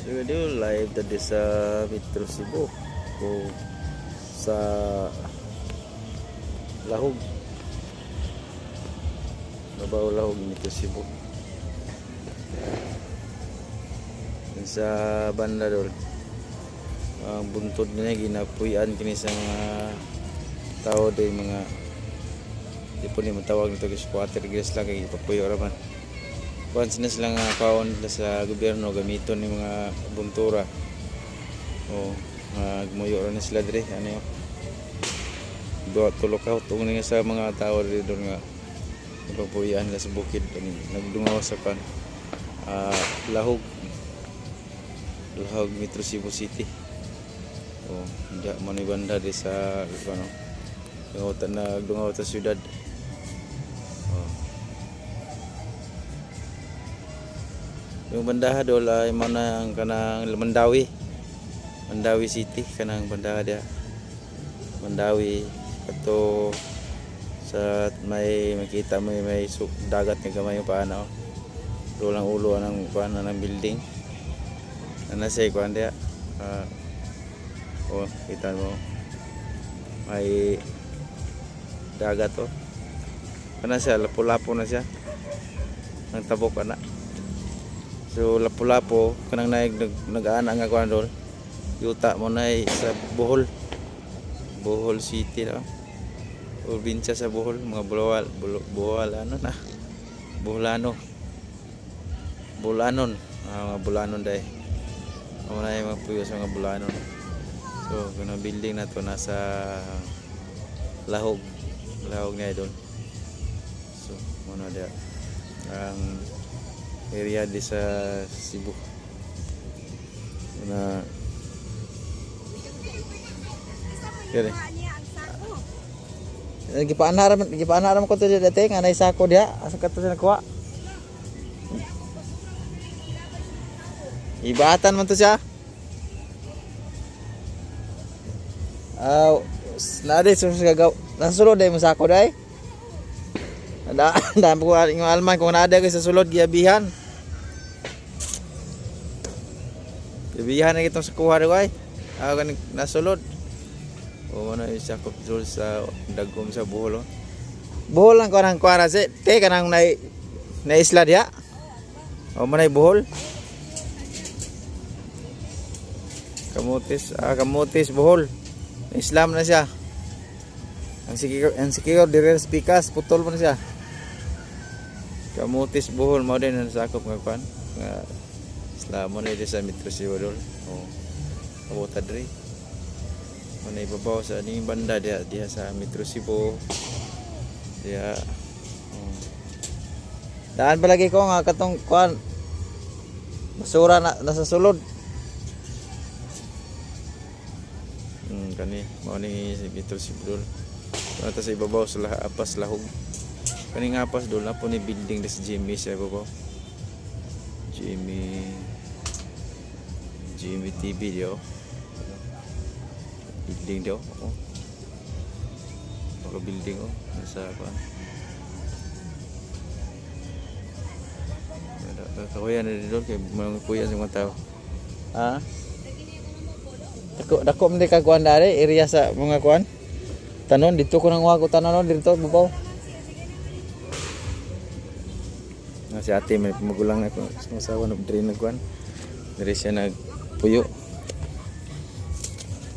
So yun, live tadi sa Metro Cebu o sa Lahog. Nabaw Lahog Metro Cebu. Yan sa banda dol. Ang buntod niya ginapuyan kini sa mga tao day mga di po ni matawag nito kay squatter guys lang kay ipapuyo raman. Kuan sila sila nga kaon sa gobyerno gamiton ni mga buntura. O gumuyo ra na sila dire ano yo. Do tulok ka tungod nga sa mga tao dito nga ipapuyan sa bukid ani nagdungaw sa kan Lahog Metro Cebu City. Oh, hindi mo ni banda di sa ano. Dungaw ta syudad. Oh. Yung bandaha dol ay mana ang kanang Mandawi City kanang bandaha dia. Mandawi ato sa may makita mo may dagat nga gamay pa ano. Dulang ulo ng kuan ng building. Ana say kuan dia. Oh, kita mo may dagat to. Kana siya lapu-lapu na siya. Ang tabok ana. So lapu-lapu kanang nag-aana nga kuan dol. Yuta mo na sa Bohol City na. Probinsya sa Bohol, mga Bohol ano na. Bulanon, mga Bulanon dai. Amo na yung mga puyo sa mga Bulanon. So, kanang building na to nasa Lahog na doon. So, muna dia ang area di sa Cebu. Na kaya gipaanaram ko to dati nga nay sako dia asa kato sa nakuha. Ibatan man to siya. Nade so gagaw. Nasulod day mo sako day. Daan ko yung alman kung nada kay sa sulod giabihan. Giabihan na kitong sa kuha day. Kan nasulod. O ano yung sakop dul sa dagom sa Bohol. Bohol lang ko nang kuara si te kanang na isla dia. O manay Bohol. Kamutis Bohol. Islam na siya. Ang sikigor dire spikas putol mo na siya. Kamutis Bohol mao din ang sakop nga kuan. Islam mo na di sa Metro Cebu dol. Oh. Abota diri. Mana ibabaw sa ning banda dia sa Metro Cebu. Dia daan pa lagi ko nga katong kuan basura na nasa sulod. Kani mao ni Metro Cebu dol. Ata sa ibabaw sa apas Lahog. Kani nga apas dol na po ni building des Jimmy sa ibabaw. Jimmy TV dio. Building dio. Oh. Mga building nasa kuan. Kakuya na dito kay mga kuya sa mga tao. Ha? Dako man ka kuan dare area sa mga kuan. Tanon dito ko nang wago tanon dito babaw. Na si ate may magulang na ko sa asawa na diri na kuan. Diri siya nagpuyo.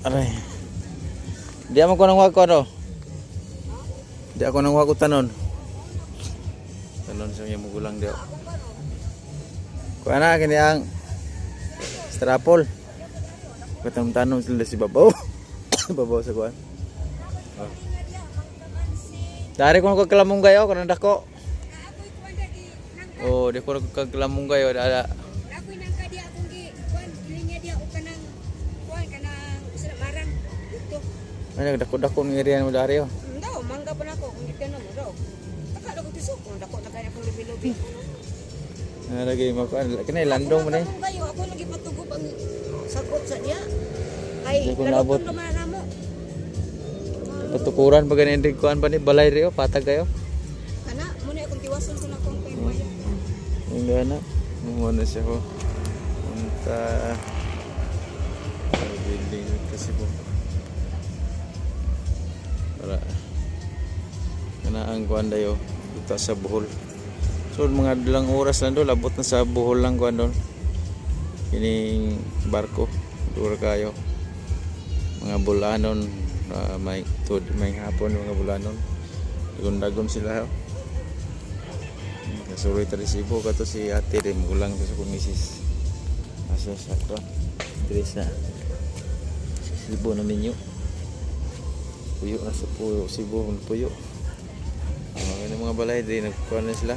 Aray. Di ako nang wago ano. Di ako nang wago tanon. Tanon sa iya magulang dia. Kuan na kini ang strapol. Katanong sila si babaw. Babaw sa kuan. Oh. Dari ko kaglamong gayo kana dako. Oh, di ko kaglamong gayo ada. Ako nang kadi akong gi kuan linya dia o kanang kuan kanang usra marang dito. Ano dako-dako ng area mo dari oh. Daw mangga pa nako kung gitano mo daw. Taka ko tisok kung dako ta kaya akong lubi-lubi. Lagi mo kuan kini landong mo ni. Ako lagi patugop ang sakop sa dia. Ay, di ko naabot. Mo. Patukuran pa ganin rin kuan pa ni balay rio patag kayo. Kana mo na akong tiwason ko na kung kay bayan. Hindi na. Muna siya ko. punta sa building kasi po para kana ang kuan dayo kita sa Bohol. So mga dalang oras lang do, labot na sa Bohol lang kuan doon. Kining barko dura kayo. Mga bulanon may tud may hapon mga bulanon. Dagon-dagon sila. Kasuroy ta resibo kato si ate rin ulang sa kong misis. Asa sa kuan. Diri sa Cebu na ninyo. Puyo na sa puyo, Cebu ng puyo. Mga balay din nagkuhan na sila.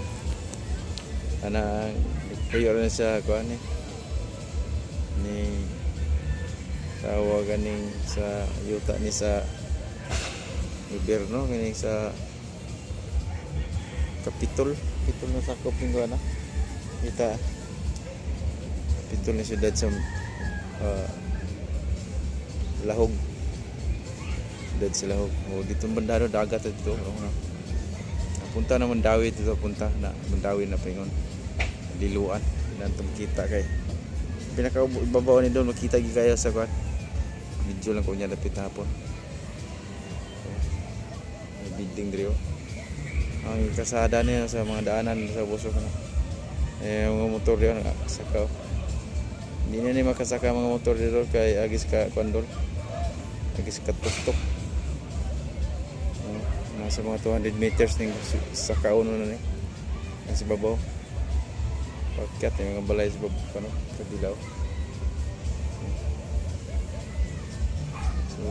Ana puyo na sa kuhan ni tawagan ning sa yuta ni sa gobyerno kini sa Kapitol na sakop ning kuan kita Kapitol ni siyudad sa Lahog. Siyudad sa Lahog. O dito bandaro dagat dito. Punta na Mandawi dito, punta na Mandawi na pingon. Diluan, nantom kita kay pinaka ibabaw ni doon makita gi kayo sa kuan. Video lang ko niya dapit hapon. May building diri oh. Ang kasada niya sa mga daanan sa busok na. Mga motor diyan sakaw. Hindi na ni makasaka mga motor dito kay agis ka kondol. Agis ka tuk-tuk. Nasa mga 200 meters ning sa kauno na ni nasa babaw pagkat yung mga balay sa babaw ano, kabilaw. So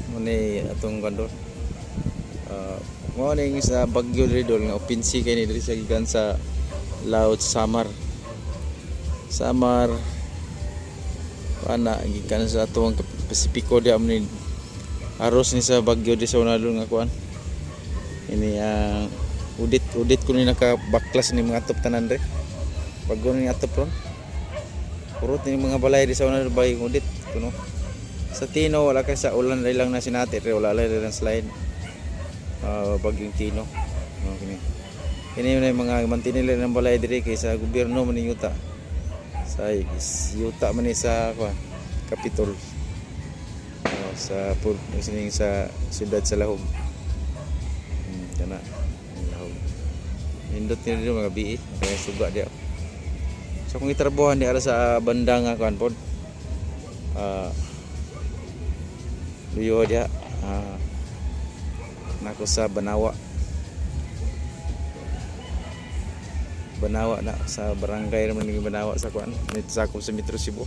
muna atong kandor morning sa Baguio diri nga opinsi kay ni diri sa gikan sa Laut Samar ana gikan sa atong Pasipiko di amni aros ni sa Baguio di sa unadon nga kuan ini udit ko ni nakabaklas ni mga atop tanan re bago ni atop ron purot ni mga balay di sa unadon bay udit kuno sa Tino wala kay sa ulan lang na sinati re wala lang slide bagyong Tino kini mga mantinila ng balay diri kay sa gobyerno man ni yuta sa yuta man ni sa kuan Kapitol sa sining sa siyudad sa Lahog. Kana Lahog. Nindot ni dito mga BI, kaya suga dia. So kung itrabuhan di ara sa banda nga kan pod. Luyo dia nako sa Banawa. Banawa na sa barangay naman ni Banawa sa kuan, nito sa akong sa Metro Cebu.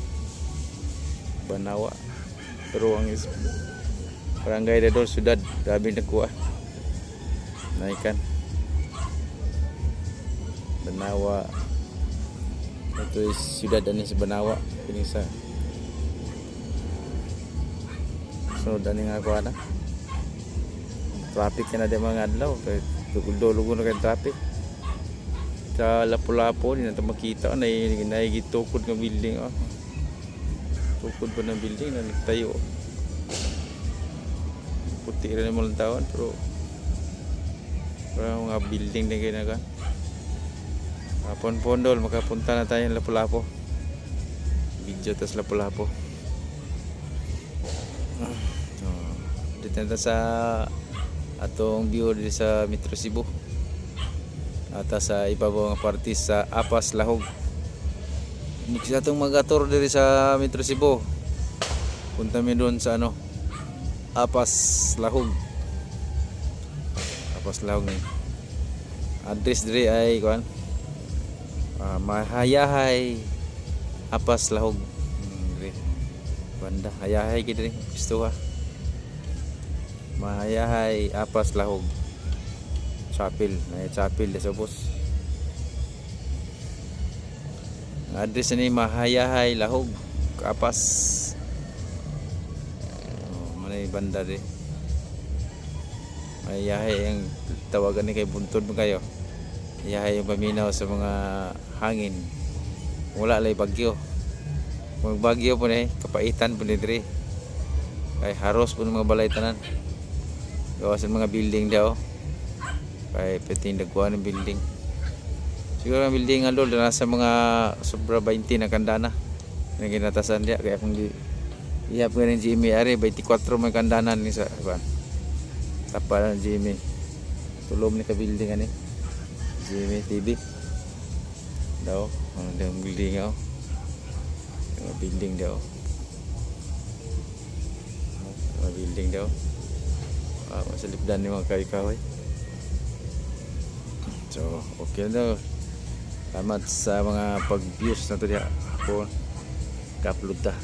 Banawa. Pero ang barangay dador sudad grabe na kuha naikan Banawa ito is sudad ani sa Banawa kini sa so dani nga kuha na traffic na de mga adlaw kay dugol-dugo na kay traffic sa Lapu-Lapu di na ta makita na gitukod nga building tukod pa ng building na nagtayo puti rin naman lang taon pero parang mga building na kayo na ka Pondol makapunta na tayo ng Lapu-Lapu video tas Lapu-Lapu dito na sa atong view dito sa Metro Cebu at sa ibabaw nga parte sa Apas Lahog. Next atong mag-tour diri sa Metro Cebu. Punta mi doon sa Apas Lahog. Apas Lahog ni. Address diri ay kuan. Mahayahay Apas Lahog. Diri. Banda hayahay gid diri. Gusto ha. Mahayahay Apas Lahog. Chapel, na chapel sa bus. Address ni Mahayahay Lahog Apas manay banda rin Mahayahay ang tawagan ni kay buntod mo kayo Mahayahay yung paminaw sa mga hangin wala lay bagyo kung bagyo po na kapaitan po ni diri kay haros po ng mga balay tanan gawasan mga building daw kay peting dagwa ng building Siguro ang building nga dol nasa mga sobra 20 na kandana. Ang ginatasan dia kaya kung ihap nga ng Jimmy ari 24 may kandanan ni sa kuan. Tapal ng Jimmy. Tulom ni ka building ani. Jimmy TV. Daw, ang building oh. Yung building daw. Yung building daw. Masalipdan ni mga kahoy-kahoy. So, okay na daw. Salamat sa mga pag-views na to diha. Ako, ka-upload ta.